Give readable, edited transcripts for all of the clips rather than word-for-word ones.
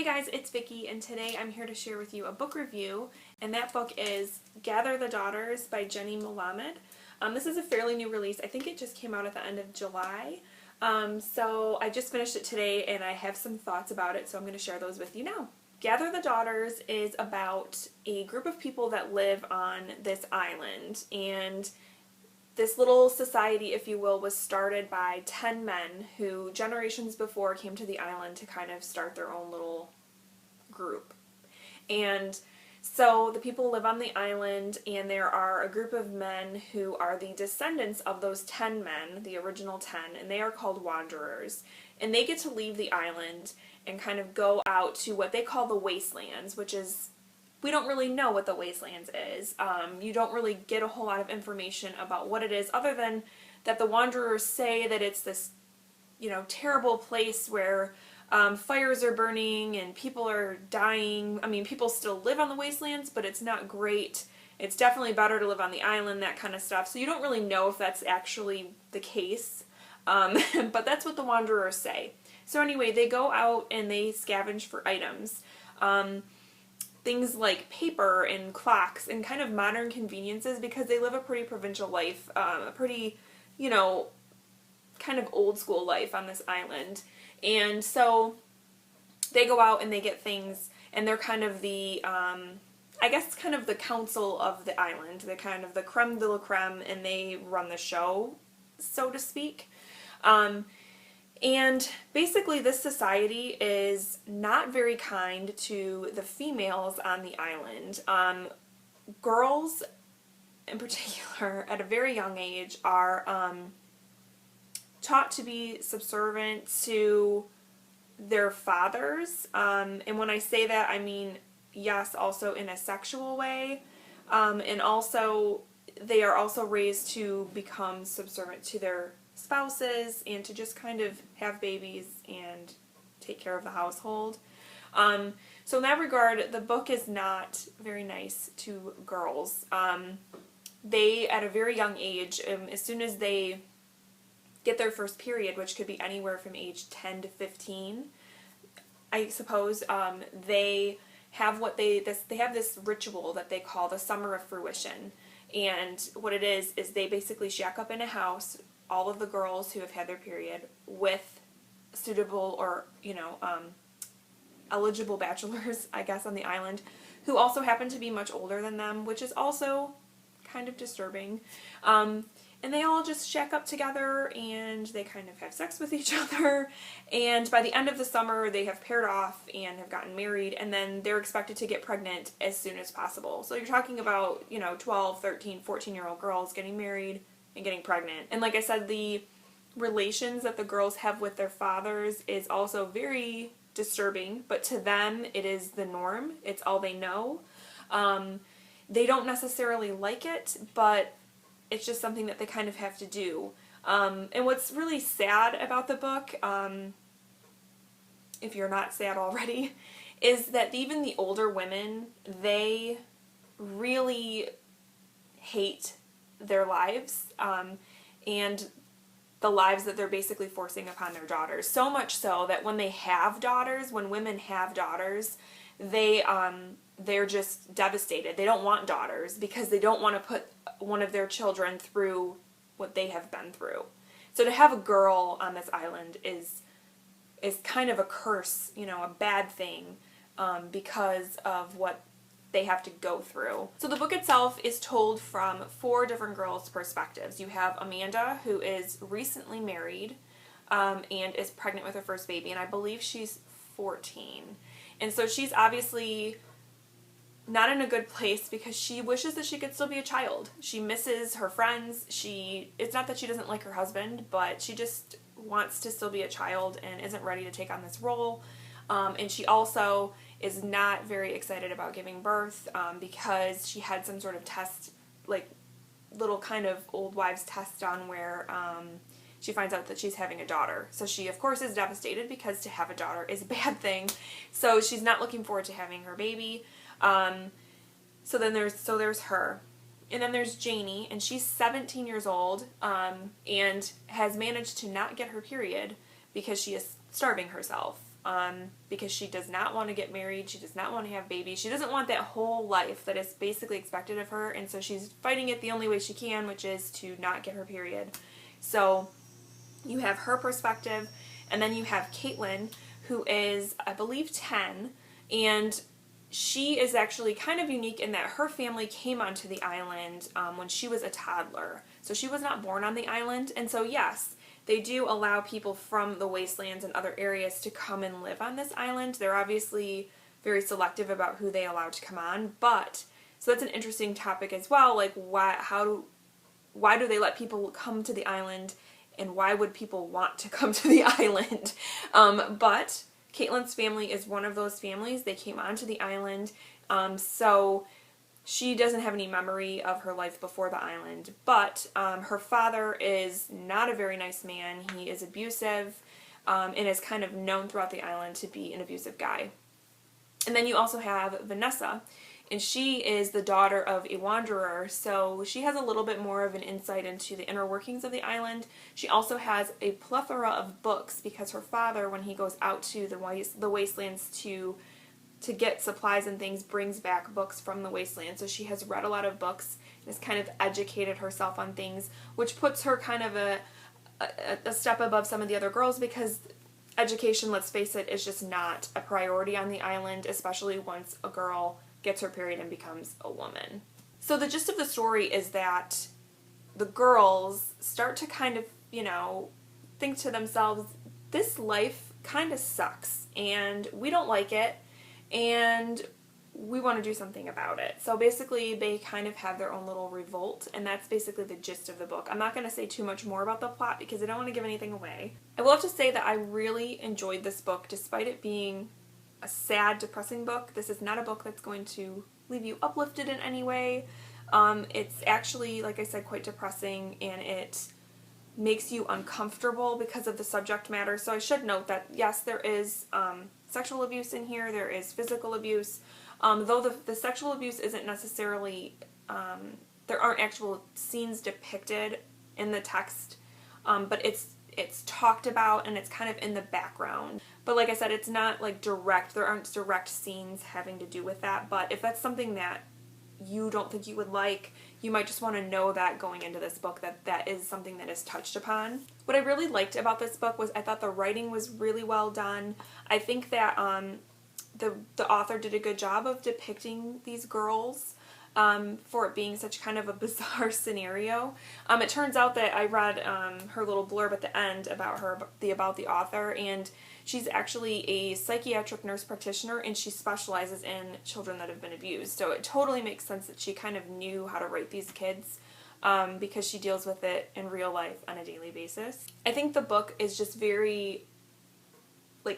guys, it's Vicki, and today I'm here to share with you a book review, and that book is Gather the Daughters by Jenny Melamed. This is a fairly new release. I think it just came out at the end of July. So I just finished it today, and I have some thoughts about it, so I'm going to share those with you now. Gather the Daughters is about a group of people that live on this island, and this little society, if you will, was started by 10 men who generations before came to the island to kind of start their own little group. And so the people live on the island, and there are a group of men who are the descendants of those 10 men, the original 10, and they are called wanderers. And they get to leave the island and kind of go out to what they call the wastelands, which is, we don't really know what the wastelands is. You don't really get a whole lot of information about what it is, other than that the wanderers say that it's this, terrible place where fires are burning and people are dying. I mean, people still live on the wastelands, but it's not great. It's definitely better to live on the island, that kind of stuff. So you don't really know if that's actually the case, but that's what the wanderers say. So anyway, they go out and they scavenge for items. Things like paper and clocks and kind of modern conveniences, because they live a pretty provincial life, a pretty, kind of old school life on this island. And so they go out and they get things, and they're kind of the, I guess kind of the council of the island. They're kind of the creme de la creme, and they run the show, so to speak. And basically this society is not very kind to the females on the island. Girls, in particular, at a very young age, are taught to be subservient to their fathers. And when I say that, I mean, yes, also in a sexual way. And also, they are also raised to become subservient to their spouses and to just kind of have babies and take care of the household. So in that regard, the book is not very nice to girls. They, at a very young age, as soon as they get their first period, which could be anywhere from age 10 to 15, I suppose, they have they have this ritual that they call the Summer of Fruition. And what it is they basically shack up in a house, all of the girls who have had their period, with suitable or, eligible bachelors, I guess, on the island, who also happen to be much older than them, which is also kind of disturbing. And they all just shack up together, and they kind of have sex with each other, and by the end of the summer they have paired off and have gotten married, and then they're expected to get pregnant as soon as possible. So you're talking about, 12, 13, 14-year-old girls getting married and getting pregnant. And like I said, the relations that the girls have with their fathers is also very disturbing, but to them it is the norm. It's all they know. They don't necessarily like it, but it's just something that they kind of have to do. And what's really sad about the book, if you're not sad already, is that even the older women, they really hate their lives, and the lives that they're basically forcing upon their daughters. So much so that when they have daughters, when women have daughters, they're just devastated. They don't want daughters because they don't want to put one of their children through what they have been through. So to have a girl on this island is kind of a curse, a bad thing, because of what they have to go through. So the book itself is told from 4 different girls' perspectives. You have Amanda, who is recently married, and is pregnant with her first baby, and I believe she's 14. And so she's obviously not in a good place because she wishes that she could still be a child. She misses her friends. It's not that she doesn't like her husband, but she just wants to still be a child and isn't ready to take on this role. And she also is not very excited about giving birth, because she had some sort of test, like little kind of old wives test done, where she finds out that she's having a daughter. So she, of course, is devastated, because to have a daughter is a bad thing. So she's not looking forward to having her baby. So there's her. And then there's Janie, and she's 17 years old, and has managed to not get her period because she is starving herself. because she does not want to get married, she does not want to have babies, she doesn't want that whole life that is basically expected of her, and so she's fighting it the only way she can, which is to not get her period. So you have her perspective, and then you have Caitlin, who is, I believe, 10, and she is actually kind of unique in that her family came onto the island when she was a toddler. So she was not born on the island, and so yes, they do allow people from the wastelands and other areas to come and live on this island. They're obviously very selective about who they allow to come on, but, so that's an interesting topic as well, like why do they let people come to the island, and why would people want to come to the island? But Caitlin's family is one of those families. They came onto the island, so she doesn't have any memory of her life before the island, but her father is not a very nice man. He is abusive, and is kind of known throughout the island to be an abusive guy. And then you also have Vanessa, and she is the daughter of a wanderer, so she has a little bit more of an insight into the inner workings of the island. She also has a plethora of books, because her father, when he goes out to the wastelands to get supplies and things, brings back books from the wasteland. So she has read a lot of books and has kind of educated herself on things, which puts her kind of a step above some of the other girls, because education, let's face it, is just not a priority on the island, especially once a girl gets her period and becomes a woman. So the gist of the story is that the girls start to kind of, think to themselves, this life kind of sucks, and we don't like it, and we want to do something about it. So basically they kind of have their own little revolt, and that's basically the gist of the book. I'm not going to say too much more about the plot because I don't want to give anything away. I will have to say that I really enjoyed this book, despite it being a sad, depressing book. This is not a book that's going to leave you uplifted in any way. It's actually, like I said, quite depressing, and it makes you uncomfortable because of the subject matter. So I should note that yes, there is sexual abuse in here, there is physical abuse, though the sexual abuse isn't necessarily, there aren't actual scenes depicted in the text, but it's talked about and it's kind of in the background. But like I said, it's not like direct, there aren't direct scenes having to do with that, but if that's something that you don't think you would like, you might just want to know that going into this book, that is something that is touched upon. What I really liked about this book was I thought the writing was really well done. I think that the author did a good job of depicting these girls for it being such kind of a bizarre scenario. It turns out that I read her little blurb at the end about her, about the author, and she's actually a psychiatric nurse practitioner, and she specializes in children that have been abused. So it totally makes sense that she kind of knew how to write these kids, because she deals with it in real life on a daily basis. I think the book is just very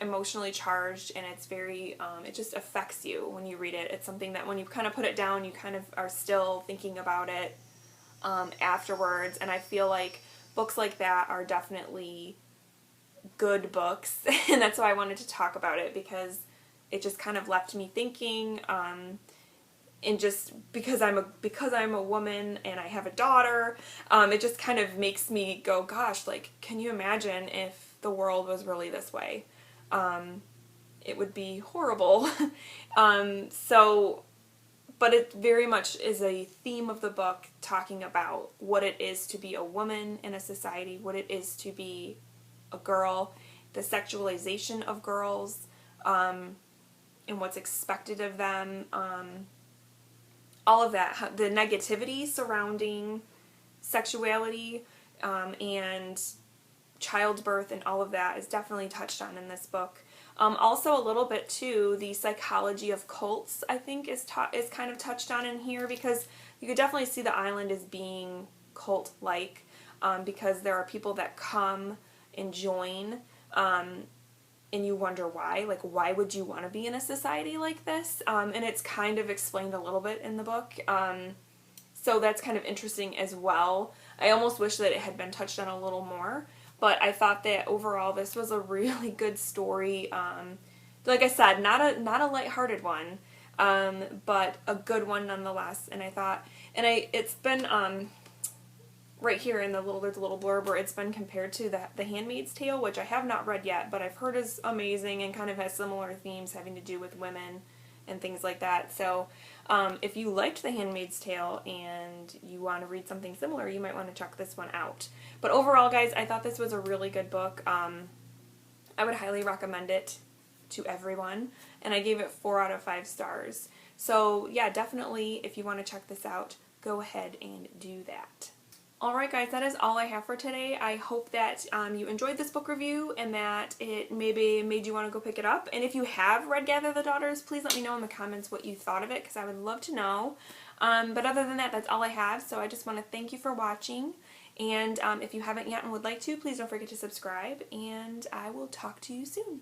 emotionally charged, and it's very, it just affects you when you read it. It's something that when you kind of put it down, you kind of are still thinking about it afterwards, and I feel like books like that are definitely good books, and that's why I wanted to talk about it, because it just kind of left me thinking, and just because I'm a woman and I have a daughter, it just kind of makes me go, gosh, can you imagine if the world was really this way? It would be horrible. But it very much is a theme of the book, talking about what it is to be a woman in a society, what it is to be a girl, the sexualization of girls, and what's expected of them, all of that, the negativity surrounding sexuality, and childbirth, and all of that is definitely touched on in this book. Also a little bit too, the psychology of cults, I think, is kind of touched on in here, because you could definitely see the island as being cult-like, because there are people that come and join, and you wonder why. Why would you want to be in a society like this? And it's kind of explained a little bit in the book, so that's kind of interesting as well. I almost wish that it had been touched on a little more, but I thought that overall this was a really good story. Like I said, not a lighthearted one, but a good one nonetheless. And I thought, it's been right here in there's a little blurb where it's been compared to the Handmaid's Tale, which I have not read yet, but I've heard is amazing and kind of has similar themes having to do with women and things like that. So if you liked The Handmaid's Tale and you want to read something similar, you might want to check this one out. But overall, guys, I thought this was a really good book. I would highly recommend it to everyone, and I gave it 4 out of 5 stars. So yeah, definitely, if you want to check this out, go ahead and do that. Alright guys, that is all I have for today. I hope that you enjoyed this book review and that it maybe made you want to go pick it up. And if you have read Gather the Daughters, please let me know in the comments what you thought of it, because I would love to know. But other than that, that's all I have. So I just want to thank you for watching. And if you haven't yet and would like to, please don't forget to subscribe. And I will talk to you soon.